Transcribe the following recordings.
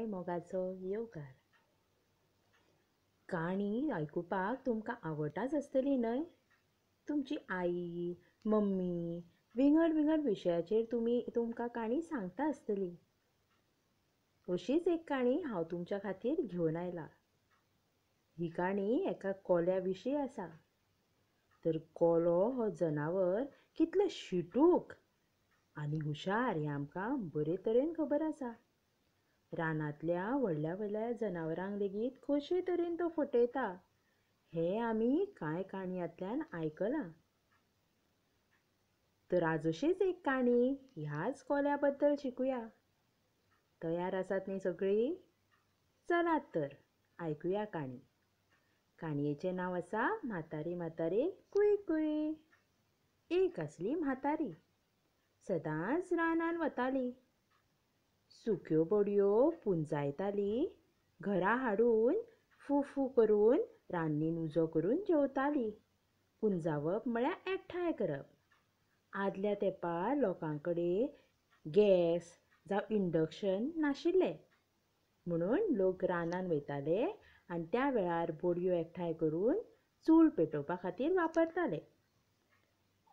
मोगाचो येवकार. काणी आयकुपाक तुमकां आवडटाच आसतली न्हय? तुमची आई, मम्मी विंगड विंगड विशयाचेर तुमकां काणी सांगता आसतली. अशीच एक काणी हांव तुमच्या खातीर घेवन आयलां. ही काणी एका कोल्या विशीं आसा. तर कोलो हो जनावर कितलो शिटूक आनी हुशार हें आमकां बरे तरेन खबर आसा. रानांतल्या व्हडल्या व्हडल्या जनावरांक लेगीत कशे तरेन तो फटयता हें आमी कांय काणयांतल्यान आयकलां. तर आज अशीच एक काणी ह्याच कोल्या बद्दल शिकुया. तयार आसात न्ही सगळीं? चलात तर आयकुया काणी. काणयेचें नांव आसा म्हातारी म्हातारी कुय कुय. एक आसली म्हातारी. सदांच रानान वताली. सुक्यो बडयो पुंजायताली. घरा हाडून फू फू करून रान्नीन उजो करून जेवताली. पुंजावप म्हळ्यार एकठांय करप. आदल्या तेंपार लोकांकडेन गॅस जावं इंडक्शन नाशिल्लें. म्हणून लोक रानान वयताले आनी त्या वेळार बडयो एकठांय करून चूल पेटोवपा खातीर वापरताले.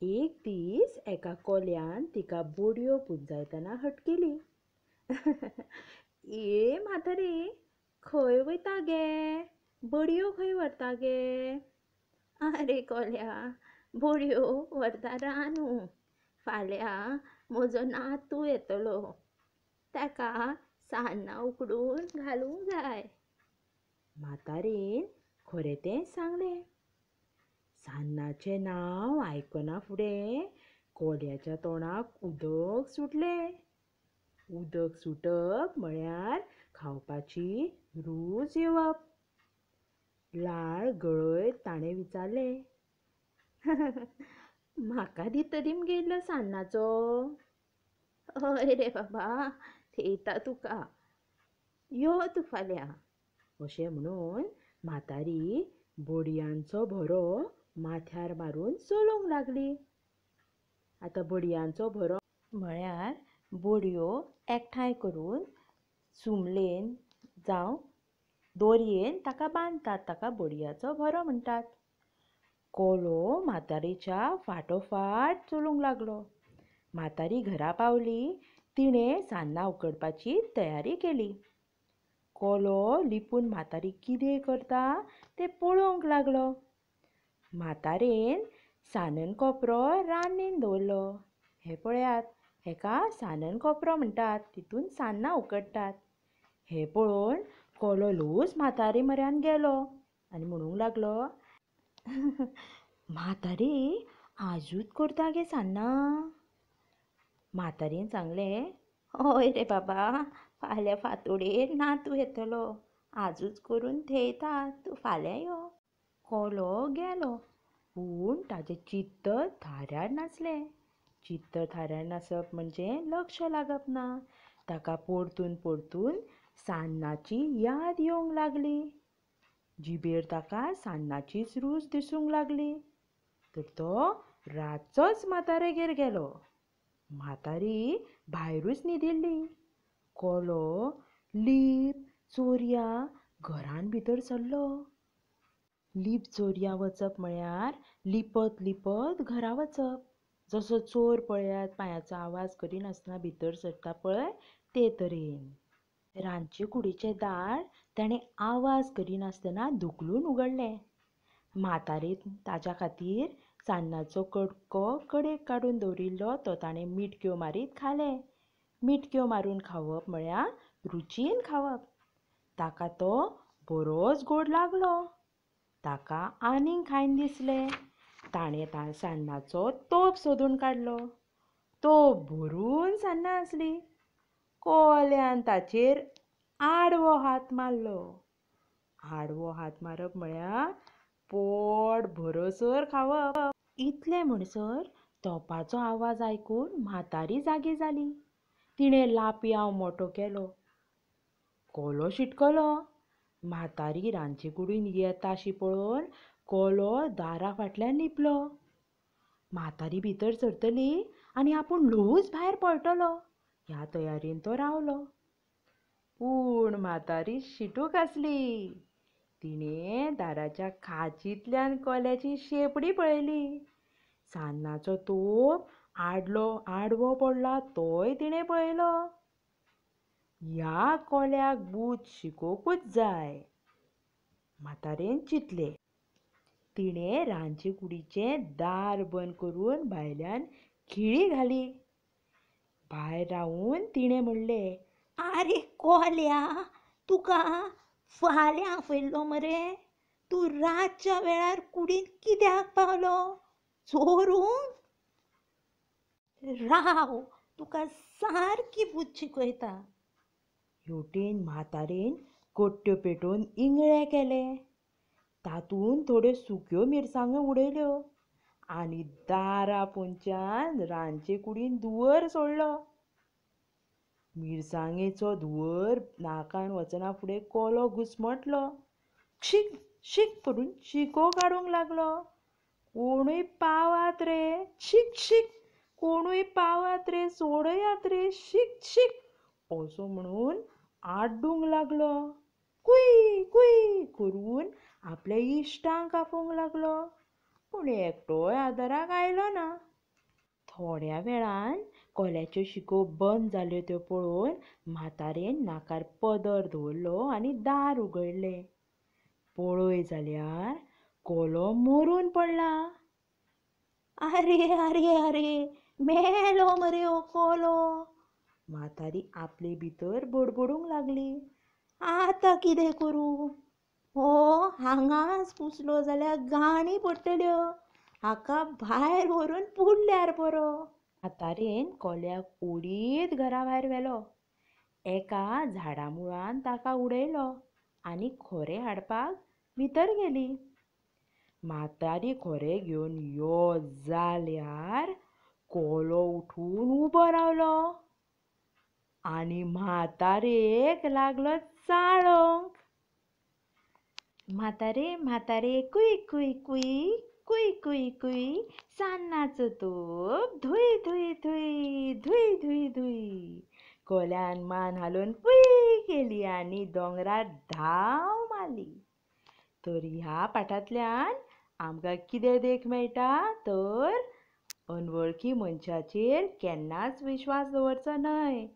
एक दीस एका कोल्यान तिका बडयो पुंजायतना हटकिली. ए म्हातारी, खंय वयता गे? बडयो खंय व्हरता गे? आरे कोल्या, बडयो व्हरता रांदूंक. फाल्यां म्हजो नातू येतलो. ताका सान्नां उकडून घालूंक जाय. म्हातारेन खरें तें सांगलें. सान्नाचें नांव आयकना फुडें कोल्याच्या तोंडाक उदक सुटलें. उदक सुटप म्हळ्यार खावपाची रूच येवप. लाळ गळयत ताणें विचारलें, म्हाका दितली मगे इल्लो सान्नाचो? हय रे बाबा, थेयता तुका. यो तूं फाल्यां. अशें म्हणून म्हातारी बडयांचो भरो माथ्यार मारून चलोवंक लागली. आतां बडयांचो भरो म्हळ्यार बडयो एकठांय करून सुमलेन जावं दोरयेन ताका बांदतात. ताका बडयांचो भरो म्हणटात. कोलो म्हातारेच्या फाटोफाट चलूंक लागलो. म्हातारी घरा पावली. तिणें सान्नां उकडपाची तयारी केली. कोलो लिपून म्हातारी कितें करता तें पळोवंक लागलो. म्हातारेन सान्न कोपरो रान्नीन दवरलो. हें पळयात, हेका सान्न कोपरो म्हणटात. तितून सान्नां उकडटात. हें पळोवन कोलो ल्हवूच म्हातारे म्हऱ्यान गेलो आनी म्हणूंक लागलो, म्हातारी, आजूच करता गे सान्नां? म्हातारेन सांगलें, हय रे बाबा, फाल्यां फांतोडेर नातू येतलो. आजूच करून थेयता, तूं फाल्यां यो. कोलो गेलो. पूण ताजें चित्त थाऱ्यार नासलें. चित्त थाऱ्यार नासप म्हणजे लक्ष लागप ना. ताका परतून परतून सान्नाची याद येवंक लागली. जिबेर ताका सान्नाचीच रूच दिसूंक लागली. तर तो रातचोच म्हातारेगेर गेलो. म्हातारी भायरूच न्हिदिल्ली. कोलो लीप चोरया घरान भितर सरलो. लीप चोरया वचप म्हळ्यार लिपत लिपत घरा वचप. जसो चोर पळयात पांयाचो आवाज करिनासतना भितर सरता पळय ते तरेन. रांदचे कुडीचें दार ताणें आवाज करिनासतना धुकलून उगडलें. म्हातारेन ताच्या खातीर सान्नाचो कटको कडेक काडून दवरिल्लो तो ताणें मिटक्यो मारीत खालें. मिटक्यो मारून खावप म्हळ्यार रुचीन खावप. ताका तो बरोच गोड लागलो. ताका आनीक खायन दिसलें. ताणें सान्नाचो तोप सोदून काडलो. तोप भरून सान्नां आसलीं. कोल्यान ताचेर आडवो हात मारलो. आडवो हात मारप म्हळ्यार पोट भरसर खावप. इतलें म्हणसर तोपाचो आवाज आयकून म्हातारी जागी जाली. तिणें लापयांव मोठो केलो. कोलो शिटकलो. म्हातारी रांदचे कुडीन येता अशी पळोवन कोलो दारा फाटल्यान लिपलो. म्हातारी भितर सरतली आनी आपूण ल्हवूच भायर पळटलो ह्या तयारेन तो रावलो. पूण म्हातारी शिटूक आसली. तिणें दाराच्या खांचींतल्यान कोल्याची शेपडी पळयली. सान्नाचो तोप आडवो पडला तोय तिणें पळयलो. ह्या कोल्याक भूत शिकोवंकूच जाय, म्हातारेन चिंतलें. तिणें रांदचे कुडीचें दार बंद करून भायल्यान खिळी घाली. भायर रावून तिणें म्हणलें, आरे कोल्या, तुका फाल्यां आपयल्लो मरे. तूं रातच्या वेळार कुडींत कित्याक पावलो? चोरूंक? राव, तुका सारकी भूत शिकयता. हेवटेन म्हातारेन कट्ट्यो पेटोवन इंगळे केले. तातूंत थोड्यो सुक्यो मिरसांगो उडयल्यो आनी दारा पोंदच्यान रांदचे कुडीन धुंवर सोडलो. मिरसांगेचो धुंवर नाकान वचना फुडें कोलो घुस्मटलो. शीक शीक करून शिको काडूंक लागलो. कोणूय पावात रे, शीक शीक, कोणूय पावात रे, सोडयात रे, शीक शीक असो म्हणून आड्डूंक लागलो. कुई कुई करून आपल्या इश्टांक आपोवंक लागलो. पूण एकटोय आदाराक आयलो ना. थोड्या वेळान कोल्याच्यो शिको बंद जाल्यो त्यो पळोवन म्हातारेन नाकार पदर दवरलो आनी दार उगडलें. पळय जाल्यार कोलो मरून पडला. आरे आरे आरे, मेलो मरे हो कोलो. म्हातारी आपले भितर बडबडूंक लागली. आतां कितें करूं? हो हांगाच पुसलो जाल्यार घाणी पडटल्यो. हाका भायर व्हरून पुडल्यार बरो. म्हातारेन कोल्याक ओडीत घरा भायर व्हेलो. एका झाडा मुळान ताका उडयलो आनी खोरें हाडपाक भितर गेली. म्हातारी खोरें घेवन यो जाल्यार कोलो उठून उबो रावलो आनी म्हातारेक लागलो चाळोवंक. म्हातारे म्हातारे कुई कुई कुई, कुई कुई कुई, सान्नाचो तोप धुई धुई धुई, धुई धुई धुई. कोल्यान मान हालोवन कुई केली आनी दोंगरार धांव मारली. तर ह्या पाठांतल्यान आमकां कितें देख मेळटा तर अनवळखी मनशाचेर केन्नाच विश्वास दवरचो न्हय.